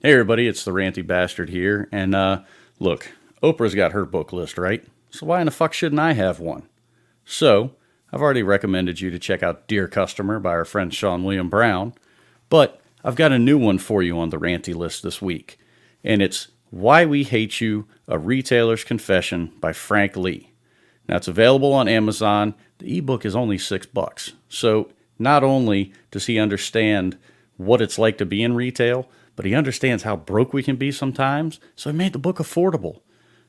Hey everybody, it's the Ranty Bastard here, and look, Oprah's got her book list, right? So why in the fuck shouldn't I have one? So, I've already recommended you to check out Dear Customer by our friend Sean William Brown, but I've got a new one for you on the Ranty list this week, and it's Why We Hate You, A Retailer's Confession by Frank Lee. Now, it's available on Amazon. The ebook is only $6. So, not only does he understand what it's like to be in retail, but he understands how broke we can be sometimes, so he made the book affordable.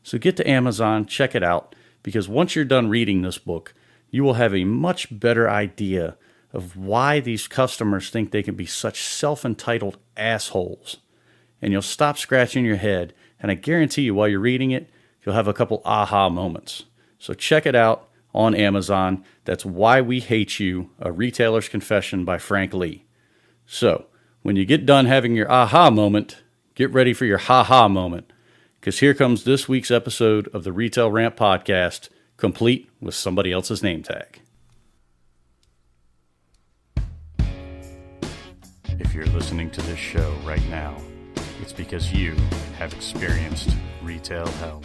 So get to Amazon, check it out, because once you're done reading this book, you will have a much better idea of why these customers think they can be such self-entitled assholes. And you'll stop scratching your head, and I guarantee you while you're reading it, you'll have a couple aha moments. So check it out on Amazon. That's Why We Hate You, A Retailer's Confession by Frank Lee. So, when you get done having your aha moment, get ready for your ha-ha moment, because here comes this week's episode of the Retail Rant Podcast, complete with somebody else's name tag. If you're listening to this show right now, it's because you have experienced retail hell.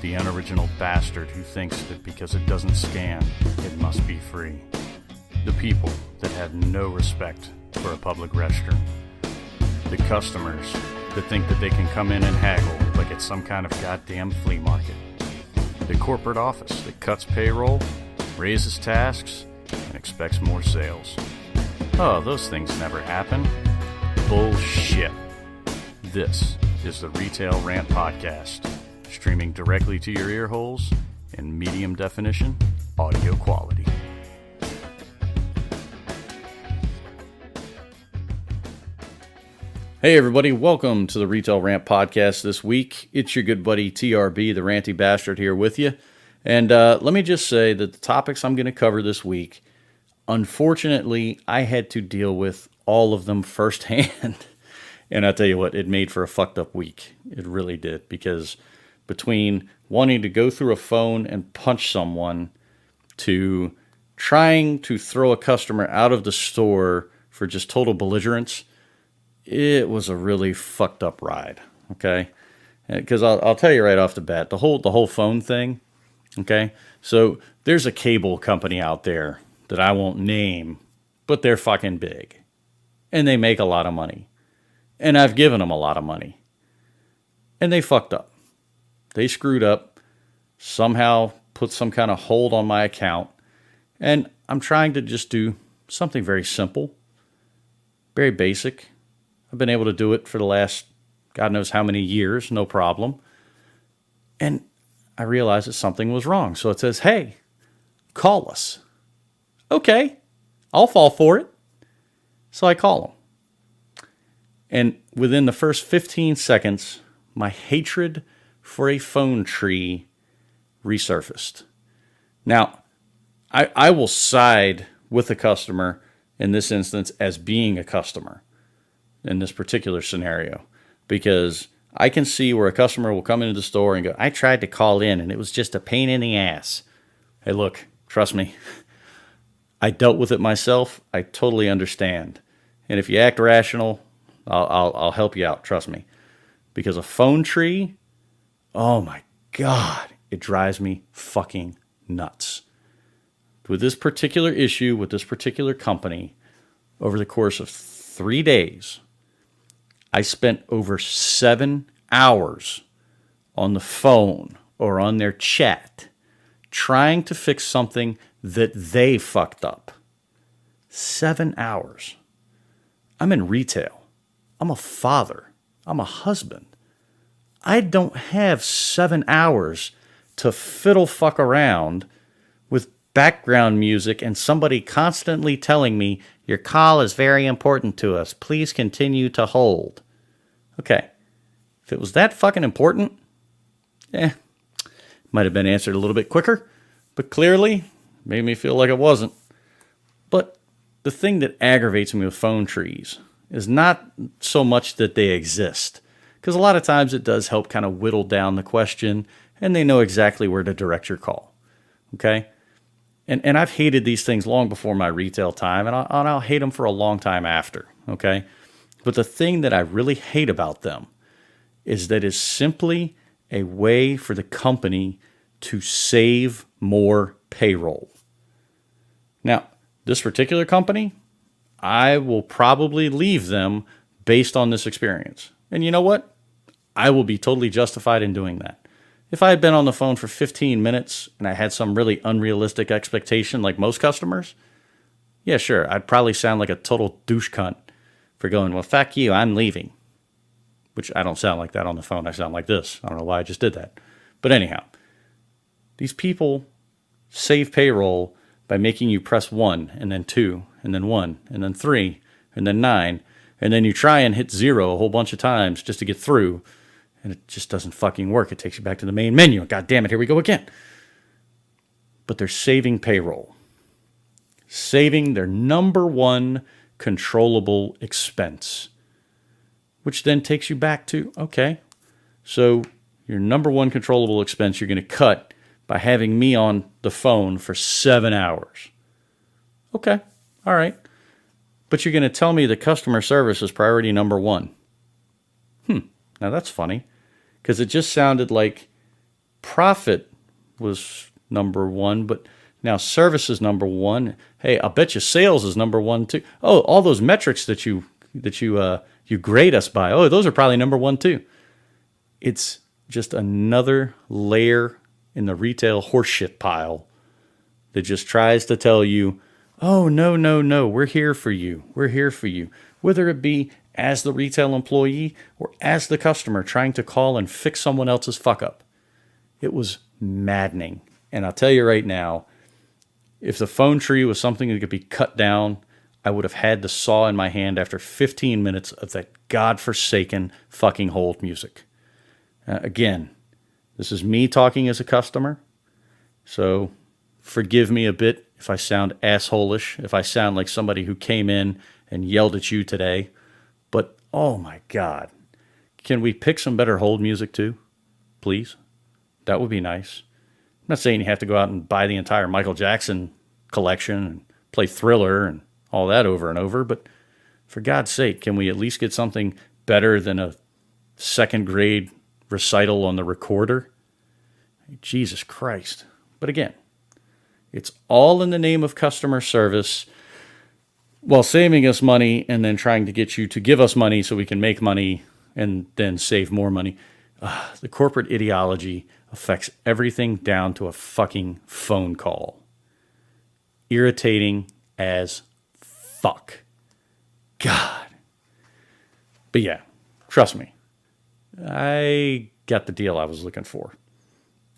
The unoriginal bastard who thinks that because it doesn't scan, it must be free. The people that have no respect for a public restroom. The customers that think that they can come in and haggle like it's some kind of goddamn flea market. The corporate office that cuts payroll, raises tasks, and expects more sales. Oh, those things never happen. Bullshit. This is the Retail Rant Podcast, streaming directly to your ear holes in medium definition audio quality. Hey everybody, welcome to the Retail Rant Podcast this week. It's your good buddy TRB, the Ranty Bastard, here with you. And let me just say that the topics I'm going to cover this week, unfortunately, I had to deal with all of them firsthand. And I'll tell you what, it made for a fucked up week. It really did, because between wanting to go through a phone and punch someone to trying to throw a customer out of the store for just total belligerence, it was a really fucked up ride, okay? Because I'll tell you right off the bat, the whole phone thing, okay? So there's a cable company out there that I won't name, but they're fucking big. And they make a lot of money. And I've given them a lot of money. And they fucked up. They screwed up, somehow put some kind of hold on my account. And I'm trying to just do something very simple, very basic. I've been able to do it for the last God knows how many years, no problem. And I realized that something was wrong. So it says, hey, call us. Okay, I'll fall for it. So I call them. And within the first 15 seconds, my hatred for a phone tree resurfaced. Now, I will side with the customer in this instance as being a customer in this particular scenario, because I can see where a customer will come into the store and go, I tried to call in and it was just a pain in the ass. Hey, look, trust me, I dealt with it myself. I totally understand. And if you act rational, I'll help you out, trust me. Because a phone tree, oh my God, it drives me fucking nuts. With this particular issue, with this particular company, over the course of 3 days, I spent over 7 hours on the phone or on their chat trying to fix something that they fucked up. 7 hours. I'm in retail. I'm a father. I'm a husband. I don't have 7 hours to fiddle fuck around with background music and somebody constantly telling me, your call is very important to us. Please continue to hold. Okay. If it was that fucking important, might have been answered a little bit quicker, but clearly made me feel like it wasn't. But the thing that aggravates me with phone trees is not so much that they exist, because a lot of times it does help kind of whittle down the question, and they know exactly where to direct your call. Okay? And I've hated these things long before my retail time, and I'll hate them for a long time after. Okay? But the thing that I really hate about them is that it's simply a way for the company to save more payroll. Now, this particular company, I will probably leave them based on this experience. And you know what? I will be totally justified in doing that. If I had been on the phone for 15 minutes and I had some really unrealistic expectation like most customers, yeah, sure, I'd probably sound like a total douche cunt for going, well, fuck you, I'm leaving. Which I don't sound like that on the phone. I sound like this. I don't know why I just did that. But anyhow, these people save payroll by making you press 1 and then 2 and then 1 and then 3 and then 9. And then you try and hit 0 a whole bunch of times just to get through. And it just doesn't fucking work. It takes you back to the main menu. God damn it, here we go again. But they're saving payroll. Saving their number one controllable expense. Which then takes you back to, okay, so your number one controllable expense you're going to cut by having me on the phone for 7 hours. Okay, all right. But you're going to tell me that customer service is priority number 1. Now that's funny, because it just sounded like profit was number 1, but now service is number 1. Hey, I'll bet you sales is number 1 too. Oh, all those metrics that you grade us by. Oh, those are probably number 1 too. It's just another layer in the retail horseshit pile that just tries to tell you, oh, no, we're here for you. We're here for you. Whether it be as the retail employee or as the customer trying to call and fix someone else's fuck up. It was maddening. And I'll tell you right now, if the phone tree was something that could be cut down, I would have had the saw in my hand after 15 minutes of that godforsaken fucking hold music. Again, this is me talking as a customer, so forgive me a bit if I sound asshole-ish, if I sound like somebody who came in and yelled at you today. But, oh my God, can we pick some better hold music too? Please? That would be nice. I'm not saying you have to go out and buy the entire Michael Jackson collection and play Thriller and all that over and over, but for God's sake, can we at least get something better than a second grade recital on the recorder? Jesus Christ. But again, it's all in the name of customer service while saving us money and then trying to get you to give us money so we can make money and then save more money. The corporate ideology affects everything down to a fucking phone call. Irritating as fuck. God. But yeah, trust me. I got the deal I was looking for.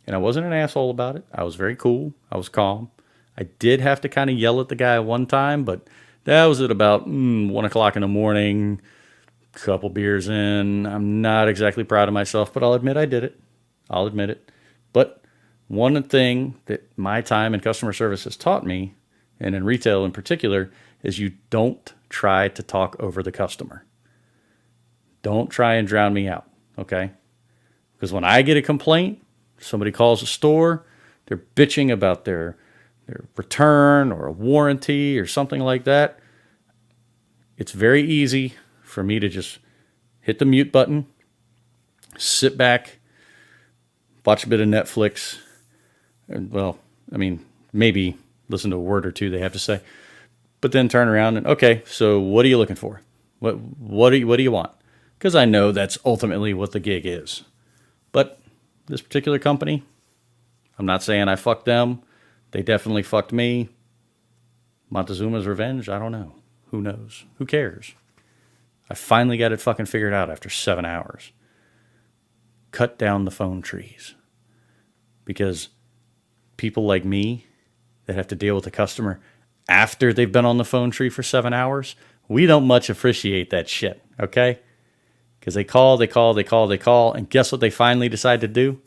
And I wasn't an asshole about it. I was very cool. I was calm. I did have to kind of yell at the guy one time, but that was at about 1 o'clock in the morning, couple beers in. I'm not exactly proud of myself, but I'll admit I did it. I'll admit it. But one thing that my time in customer service has taught me, and in retail in particular, is you don't try to talk over the customer. Don't try and drown me out, okay? Because when I get a complaint, somebody calls a store, they're bitching about their return or a warranty or something like that. It's very easy for me to just hit the mute button, sit back, watch a bit of Netflix, and, well, I mean, maybe listen to a word or two they have to say, but then turn around and, okay, so what are you looking for? What do you want? Because I know that's ultimately what the gig is. But this particular company, I'm not saying I fucked them. They definitely fucked me. Montezuma's revenge? I don't know. Who knows? Who cares? I finally got it fucking figured out after 7 hours. Cut down the phone trees. Because people like me that have to deal with the customer after they've been on the phone tree for 7 hours, we don't much appreciate that shit, okay? Because they call, and guess what they finally decide to do?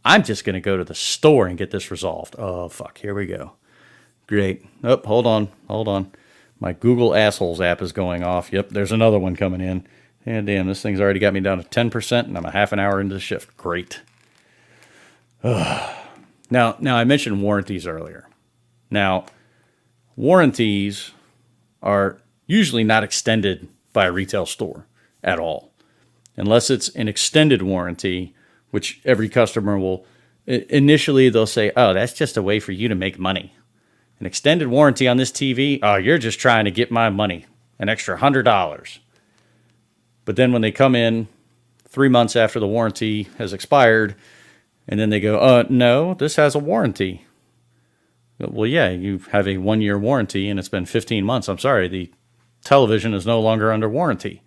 I'm just going to go to the store and get this resolved. Oh, fuck, here we go. Great. Oh, hold on. My Google Assholes app is going off. Yep, there's another one coming in. And damn, this thing's already got me down to 10%, and I'm a half an hour into the shift. Great. Now, I mentioned warranties earlier. Now, warranties are usually not extended by a retail store at all. Unless it's an extended warranty, which every customer will, initially they'll say, oh, that's just a way for you to make money. An extended warranty on this TV? Oh, you're just trying to get my money, an extra $100. But then when they come in 3 months after the warranty has expired, and then they go, no, this has a warranty. Well, yeah, you have a 1-year warranty and it's been 15 months. I'm sorry, the television is no longer under warranty.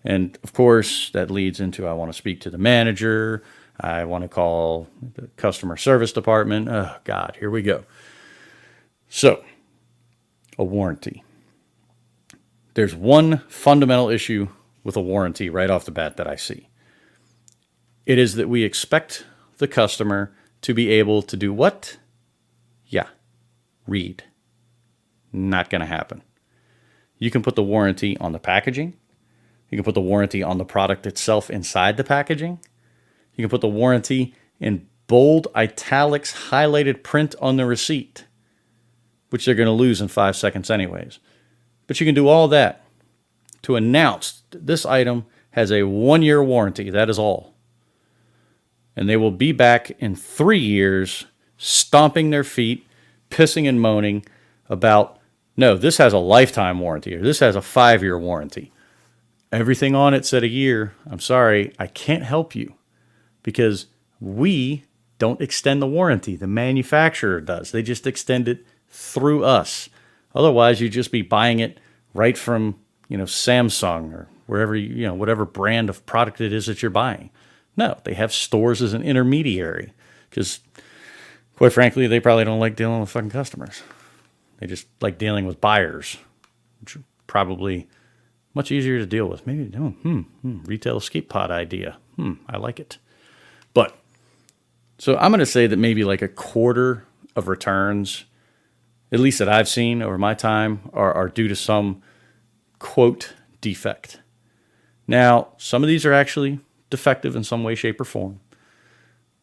And of course, that leads into, I want to speak to the manager. I want to call the customer service department. Oh, God, here we go. So, a warranty. There's one fundamental issue with a warranty right off the bat that I see. It is that we expect the customer to be able to do what? Yeah, read. Not going to happen. You can put the warranty on the packaging. You can put the warranty on the product itself inside the packaging. You can put the warranty in bold italics highlighted print on the receipt, which they're going to lose in 5 seconds anyways. But you can do all that to announce this item has a 1-year warranty. That is all. And they will be back in 3 years stomping their feet, pissing and moaning about, no, this has a lifetime warranty or this has a 5-year warranty. Everything on it said a year. I'm sorry, I can't help you because we don't extend the warranty. The manufacturer does. They just extend it through us. Otherwise, you'd just be buying it right from, Samsung or wherever, whatever brand of product it is that you're buying. No, they have stores as an intermediary because, quite frankly, they probably don't like dealing with fucking customers. They just like dealing with buyers, which are probably much easier to deal with. Maybe, retail escape pod idea. I like it. But, so I'm going to say that maybe like a quarter of returns, at least that I've seen over my time, are due to some, quote, defect. Now, some of these are actually defective in some way, shape, or form.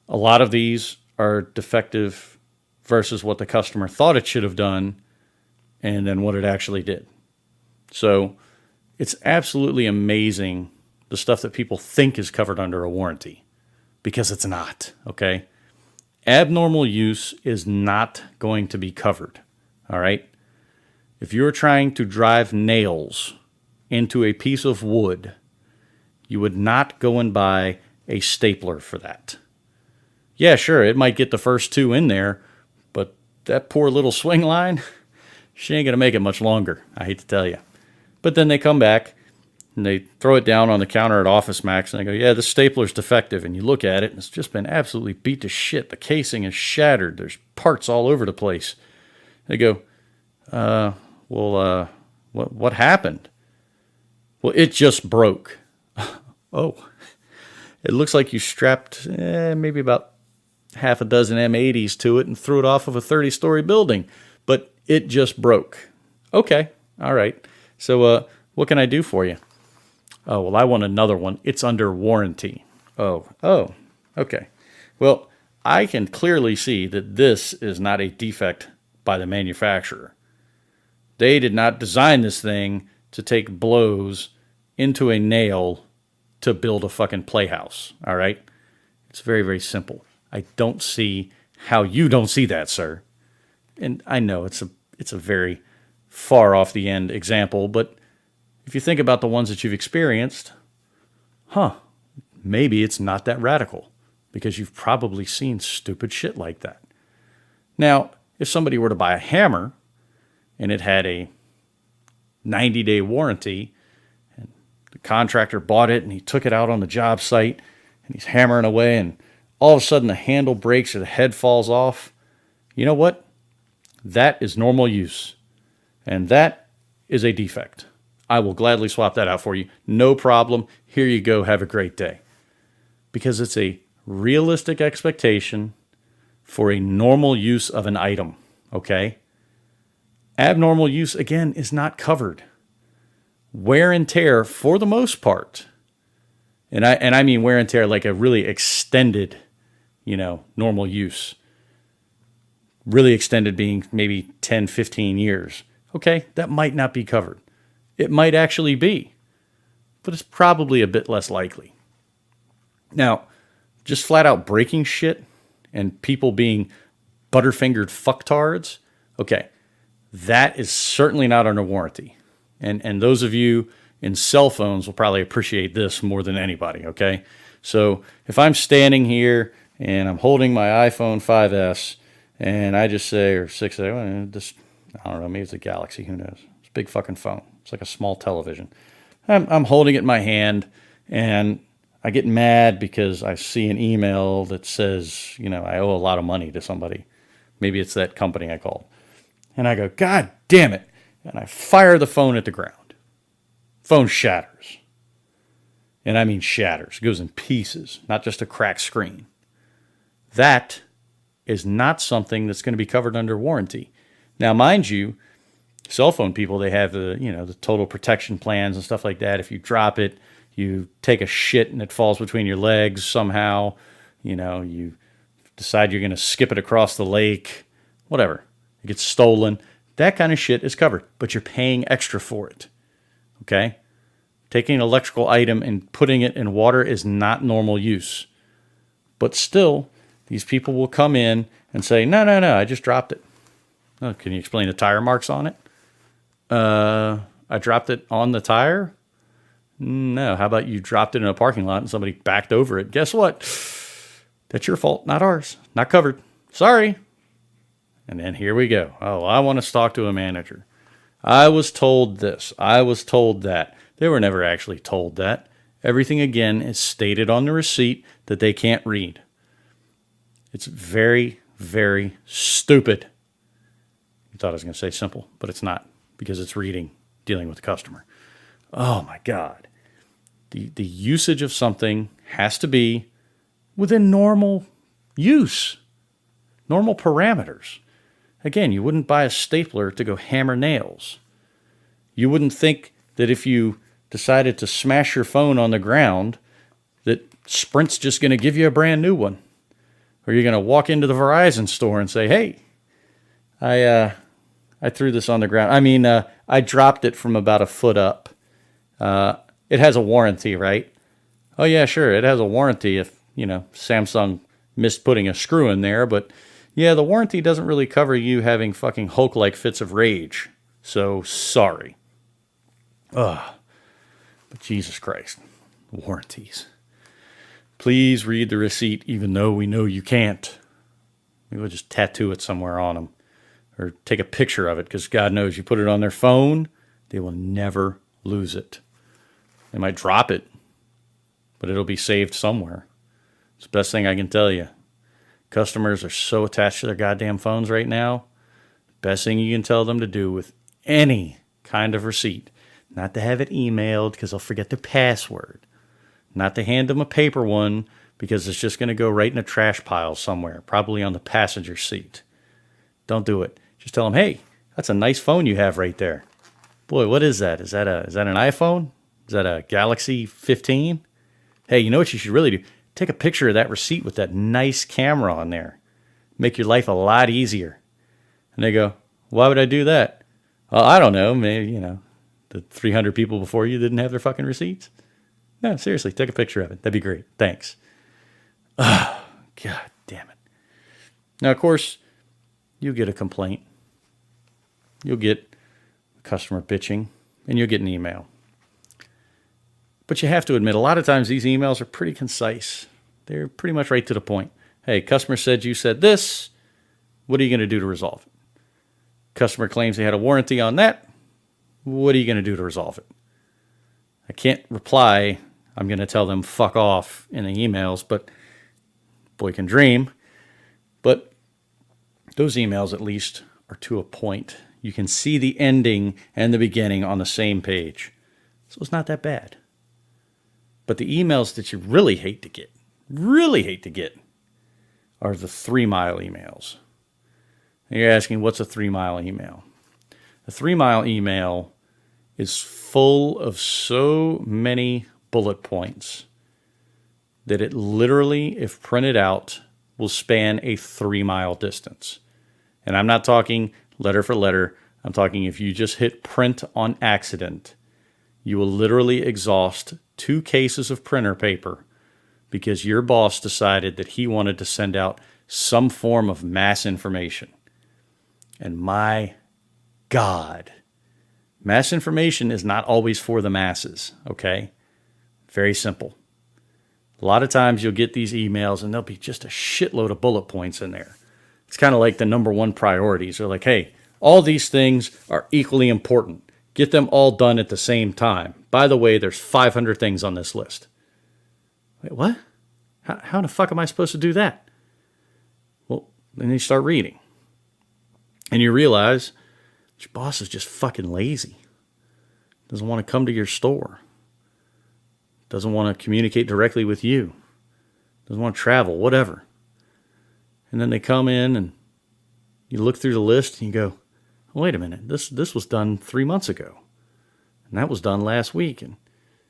A lot of these are defective versus what the customer thought it should have done and then what it actually did. So it's absolutely amazing the stuff that people think is covered under a warranty because it's not, okay? Abnormal use is not going to be covered, all right? If you're trying to drive nails into a piece of wood, you would not go and buy a stapler for that. Yeah, sure, it might get the first 2 in there, but that poor little swing line, she ain't going to make it much longer, I hate to tell you. But then they come back and they throw it down on the counter at Office Max and they go, yeah, the stapler's defective. And you look at it and it's just been absolutely beat to shit. The casing is shattered. There's parts all over the place. They go, what happened? Well, it just broke. Oh, it looks like you strapped maybe about half a dozen M80s to it and threw it off of a 30-story building, but it just broke. Okay, all right. So what can I do for you? Oh, well, I want another one. It's under warranty. Oh, okay. Well, I can clearly see that this is not a defect by the manufacturer. They did not design this thing to take blows into a nail to build a fucking playhouse, all right? It's very, very simple. I don't see how you don't see that, sir. And I know it's a very far off the end example, but if you think about the ones that you've experienced, maybe it's not that radical because you've probably seen stupid shit like that. Now, if somebody were to buy a hammer and it had a 90-day warranty and the contractor bought it and he took it out on the job site and he's hammering away and all of a sudden the handle breaks or the head falls off, you know what? That is normal use. And that is a defect. I will gladly swap that out for you. No problem. Here you go. Have a great day. Because it's a realistic expectation for a normal use of an item, okay? Abnormal use, again, is not covered. Wear and tear, for the most part, and I mean wear and tear like a really extended, normal use. Really extended being maybe 10, 15 years. Okay, that might not be covered. It might actually be. but it's probably a bit less likely. Now, just flat out breaking shit and people being butterfingered fucktards, okay, that is certainly not under warranty. And those of you in cell phones will probably appreciate this more than anybody, okay? So if I'm standing here and I'm holding my iPhone 5S and I just say, or 6A, just, I don't know, maybe it's a Galaxy, who knows? It's a big fucking phone. It's like a small television. I'm holding it in my hand and I get mad because I see an email that says, I owe a lot of money to somebody. Maybe it's that company I called. And I go, God damn it. And I fire the phone at the ground. Phone shatters. And I mean shatters. It goes in pieces, not just a cracked screen. That is not something that's going to be covered under warranty. Now, mind you, cell phone people, they have the total protection plans and stuff like that. If you drop it, you take a shit and it falls between your legs somehow, you decide you're going to skip it across the lake, whatever. It gets stolen. That kind of shit is covered, but you're paying extra for it. Okay? Taking an electrical item and putting it in water is not normal use. But still, these people will come in and say, no, I just dropped it. Oh, can you explain the tire marks on it? I dropped it on the tire? No. How about you dropped it in a parking lot and somebody backed over it? Guess what? That's your fault, not ours. Not covered. Sorry. And then here we go. Oh, I want to talk to a manager. I was told this. I was told that. They were never actually told that. Everything, again, is stated on the receipt that they can't read. It's very, very stupid. You thought I was going to say simple, but it's not, because it's dealing with the customer. Oh, my God. The usage of something has to be within normal use, normal parameters. Again, you wouldn't buy a stapler to go hammer nails. You wouldn't think that if you decided to smash your phone on the ground, that Sprint's just going to give you a brand new one. Or you're going to walk into the Verizon store and say, hey, I threw this on the ground. I mean, I dropped it from about a foot up. It has a warranty, right? Oh, yeah, sure. It has a warranty if, Samsung missed putting a screw in there. But, yeah, the warranty doesn't really cover you having fucking Hulk-like fits of rage. So, sorry. Ugh. But Jesus Christ. Warranties. Please read the receipt, even though we know you can't. Maybe we'll just tattoo it somewhere on them. Or take a picture of it, because God knows you put it on their phone, they will never lose it. They might drop it, but it'll be saved somewhere. It's the best thing I can tell you. Customers are so attached to their goddamn phones right now. The best thing you can tell them to do with any kind of receipt, not to have it emailed because they'll forget their password, not to hand them a paper one because it's just going to go right in a trash pile somewhere, probably on the passenger seat. Don't do it. Just tell them, hey, that's a nice phone you have right there. Boy, what is that? Is that an iPhone? Is that a Galaxy 15? Hey, you know what you should really do? Take a picture of that receipt with that nice camera on there. Make your life a lot easier. And they go, why would I do that? Well, I don't know. Maybe, the 300 people before you didn't have their fucking receipts. No, seriously, take a picture of it. That'd be great. Thanks. Oh, God damn it. Now, of course, you'll get a complaint. You'll get a customer bitching, and you'll get an email. But you have to admit, a lot of times these emails are pretty concise. They're pretty much right to the point. Hey, customer said you said this. What are you going to do to resolve it? Customer claims they had a warranty on that. What are you going to do to resolve it? I can't reply. I'm going to tell them fuck off in the emails, but boy can dream. But those emails, at least, are to a point. You can see the ending and the beginning on the same page. So it's not that bad. But the emails that you really hate to get, are the 3-mile emails. And you're asking, what's a 3-mile email? A 3-mile email is full of so many bullet points that it literally, if printed out, will span a 3-mile distance. And I'm not talking letter for letter. I'm talking if you just hit print on accident, you will literally exhaust 2 cases of printer paper because your boss decided that he wanted to send out some form of mass information. And my God, mass information is not always for the masses, okay? Very simple. A lot of times you'll get these emails and there'll be just a shitload of bullet points in there. It's kind of like the number one priorities. They're like, hey, all these things are equally important. Get them all done at the same time. By the way, there's 500 things on this list. Wait, what? How the fuck am I supposed to do that? Well, then you start reading. And you realize your boss is just fucking lazy. Doesn't want to come to your store. Doesn't want to communicate directly with you. Doesn't want to travel, whatever. And then they come in and you look through the list and you go, wait a minute, this was done 3 months ago. And that was done last week. And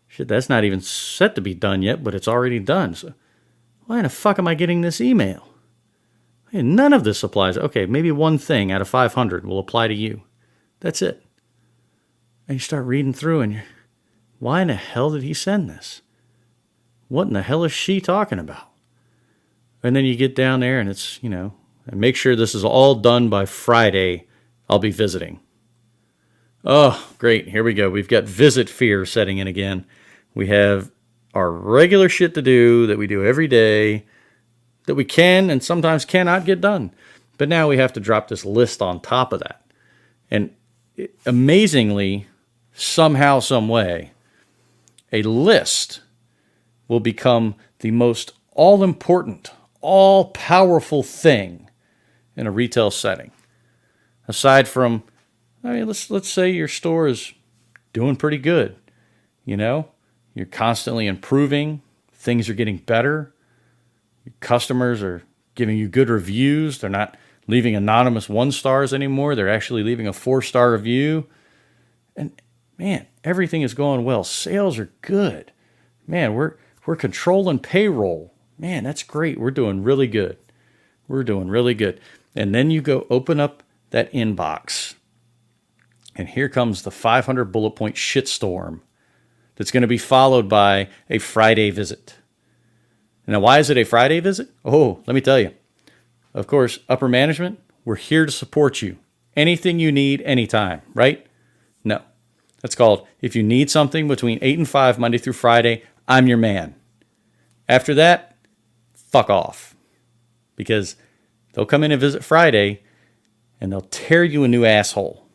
shit, that's not even set to be done yet, but it's already done. So why the fuck am I getting this email? Hey, none of this applies. Okay, maybe one thing out of 500 will apply to you. That's it. And you start reading through and you're, why in the hell did he send this? What in the hell is she talking about? And then you get down there and it's, and make sure this is all done by Friday. I'll be visiting. Oh, great. Here we go. We've got visit fear setting in again. We have our regular shit to do that we do every day that we can and sometimes cannot get done. But now we have to drop this list on top of that. And amazingly, somehow, some way, a list will become the most all-important, all-powerful thing in a retail setting. Aside from, let's say your store is doing pretty good. You're constantly improving. Things are getting better. Your customers are giving you good reviews. They're not leaving anonymous 1-stars anymore. They're actually leaving a 4-star review. And man, everything is going well. Sales are good. Man, we're controlling payroll. Man, that's great. We're doing really good. We're doing really good. And then you go open up that inbox. And here comes the 500 bullet point shitstorm that's going to be followed by a Friday visit. Now, why is it a Friday visit? Oh, let me tell you. Of course, upper management, we're here to support you. Anything you need, anytime, right? No. That's called, if you need something between 8 and 5, Monday through Friday, I'm your man. After that, fuck off. Because they'll come in and visit Friday, and they'll tear you a new asshole.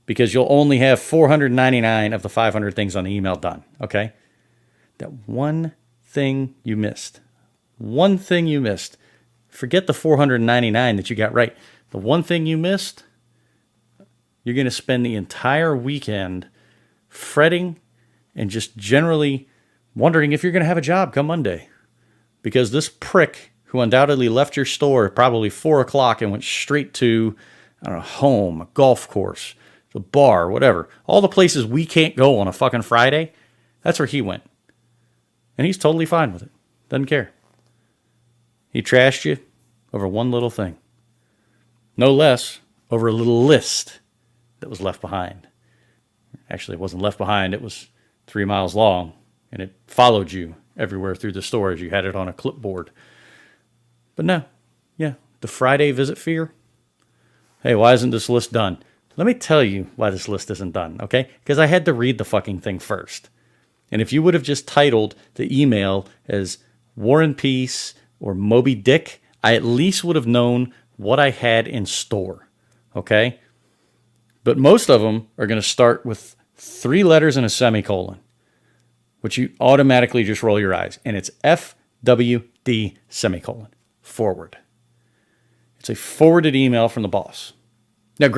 Because you'll only have 499 of the 500 things on the email done, okay? That one thing you missed. One thing you missed. Forget the 499 that you got right. The one thing you missed, you're going to spend the entire weekend fretting and just generally wondering if you're going to have a job come Monday. Because this prick who undoubtedly left your store at probably 4 o'clock and went straight to, home, a golf course, the bar, whatever. All the places we can't go on a fucking Friday, that's where he went. And he's totally fine with it. Doesn't care. He trashed you over one little thing. No less, over a little list that was left behind. Actually, it wasn't left behind. It was 3 miles long, and it followed you everywhere through the store as you had it on a clipboard. But no, the Friday visit fear. Hey, why isn't this list done? Let me tell you why this list isn't done, okay? Because I had to read the fucking thing first. And if you would have just titled the email as War and Peace or Moby Dick, I at least would have known what I had in store, okay? But most of them are going to start with 3 letters and a semicolon, which you automatically just roll your eyes. And it's FWD semicolon, forward. It's a forwarded email from the boss. Now,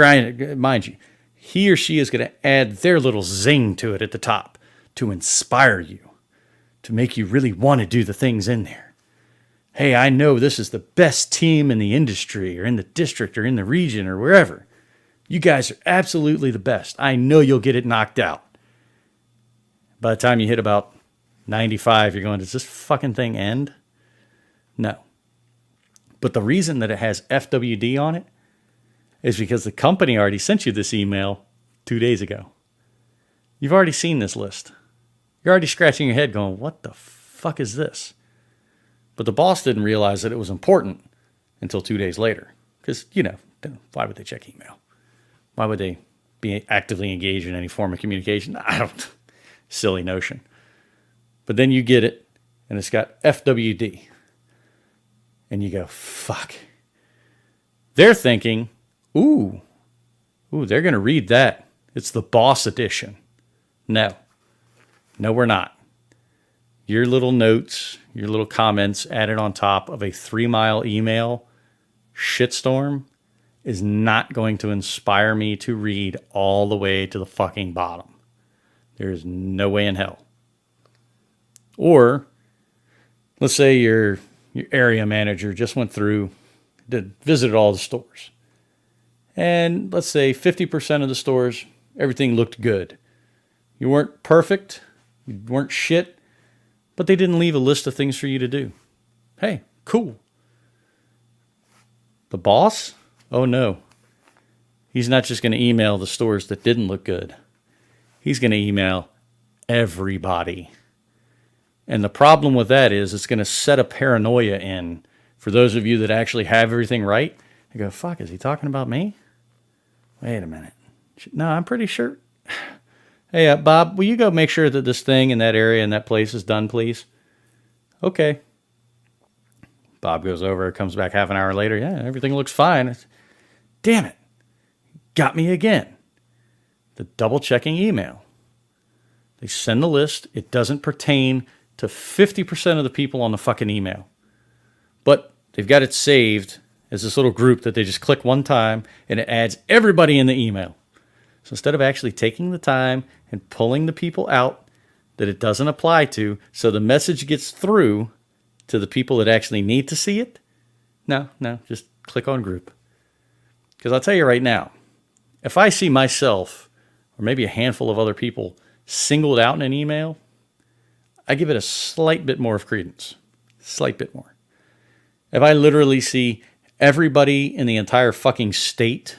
mind you, he or she is going to add their little zing to it at the top to inspire you, to make you really want to do the things in there. Hey, I know this is the best team in the industry or in the district or in the region or wherever. You guys are absolutely the best. I know you'll get it knocked out. By the time you hit about 95, you're going, does this fucking thing end? No. But the reason that it has FWD on it is because the company already sent you this email 2 days ago. You've already seen this list. You're already scratching your head going, what the fuck is this? But the boss didn't realize that it was important until 2 days later. Because, why would they check email? Why would they be actively engaged in any form of communication? I don't. Silly notion. But then you get it, and it's got FWD. And you go, fuck. They're thinking, ooh, they're going to read that. It's the boss edition. No, we're not. Your little notes, your little comments added on top of a 3-mile email shitstorm is not going to inspire me to read all the way to the fucking bottom. There's no way in hell. Or, let's say your area manager just went through, visited all the stores. And let's say 50% of the stores, everything looked good. You weren't perfect, you weren't shit, but they didn't leave a list of things for you to do. Hey, cool. The boss? Oh no. He's not just going to email the stores that didn't look good. He's going to email everybody. And the problem with that is it's going to set a paranoia in for those of you that actually have everything right. You go, fuck, is he talking about me? Wait a minute. No, I'm pretty sure. Hey, Bob, will you go make sure that this thing in that area and that place is done, please? Okay. Bob goes over, comes back half an hour later. Yeah, everything looks fine. Damn it. Got me again. The double checking email. They send the list. It doesn't pertain to 50% of the people on the fucking email. But they've got it saved as this little group that they just click one time and it adds everybody in the email. So instead of actually taking the time and pulling the people out that it doesn't apply to so the message gets through to the people that actually need to see it, no, just click on group. Because I'll tell you right now, if I see myself or maybe a handful of other people singled out in an email, I give it a slight bit more of credence. Slight bit more. If I literally see everybody in the entire fucking state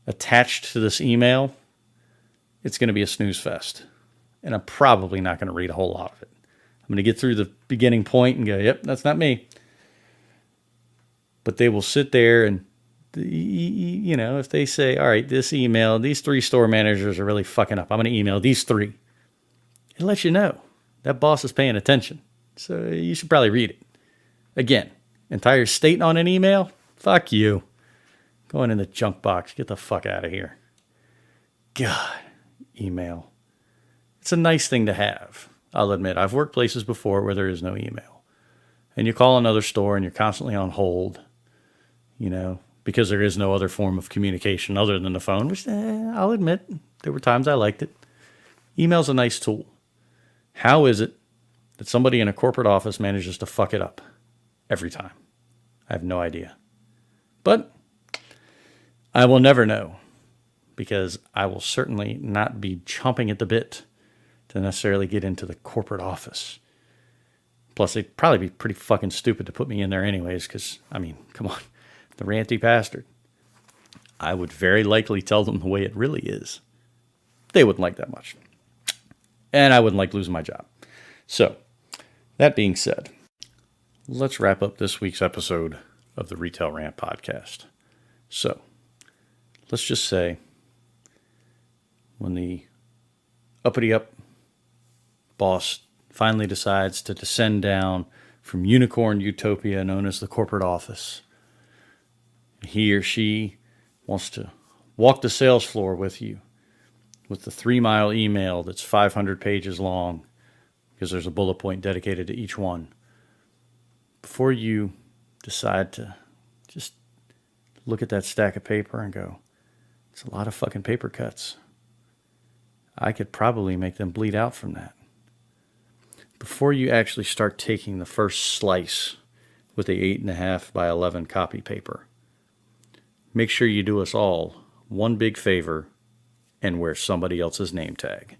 attached to this email, it's going to be a snooze fest. And I'm probably not going to read a whole lot of it. I'm going to get through the beginning point and go, yep, that's not me. But they will sit there and, if they say, all right, this email, these 3 store managers are really fucking up. I'm going to email these 3. It lets you know that boss is paying attention. So you should probably read it. Again, entire state on an email? Fuck you. Going in the junk box. Get the fuck out of here. God, email. It's a nice thing to have. I'll admit, I've worked places before where there is no email. And you call another store and you're constantly on hold, because there is no other form of communication other than the phone, which I'll admit, there were times I liked it. Email's a nice tool. How is it that somebody in a corporate office manages to fuck it up every time? I have no idea. But I will never know, because I will certainly not be chomping at the bit to necessarily get into the corporate office. Plus, they'd probably be pretty fucking stupid to put me in there anyways, because, come on, the ranty bastard. I would very likely tell them the way it really is. They wouldn't like that much. And I wouldn't like losing my job. So, that being said, let's wrap up this week's episode of the Retail Rant podcast. So, let's just say, when the uppity-up boss finally decides to descend down from unicorn utopia known as the corporate office, he or she wants to walk the sales floor with you with the 3-mile email that's 500 pages long, because there's a bullet point dedicated to each one. Before you decide to just look at that stack of paper and go, it's a lot of fucking paper cuts. I could probably make them bleed out from that. Before you actually start taking the first slice with the 8.5 by 11 copy paper, make sure you do us all one big favor and wear somebody else's name tag.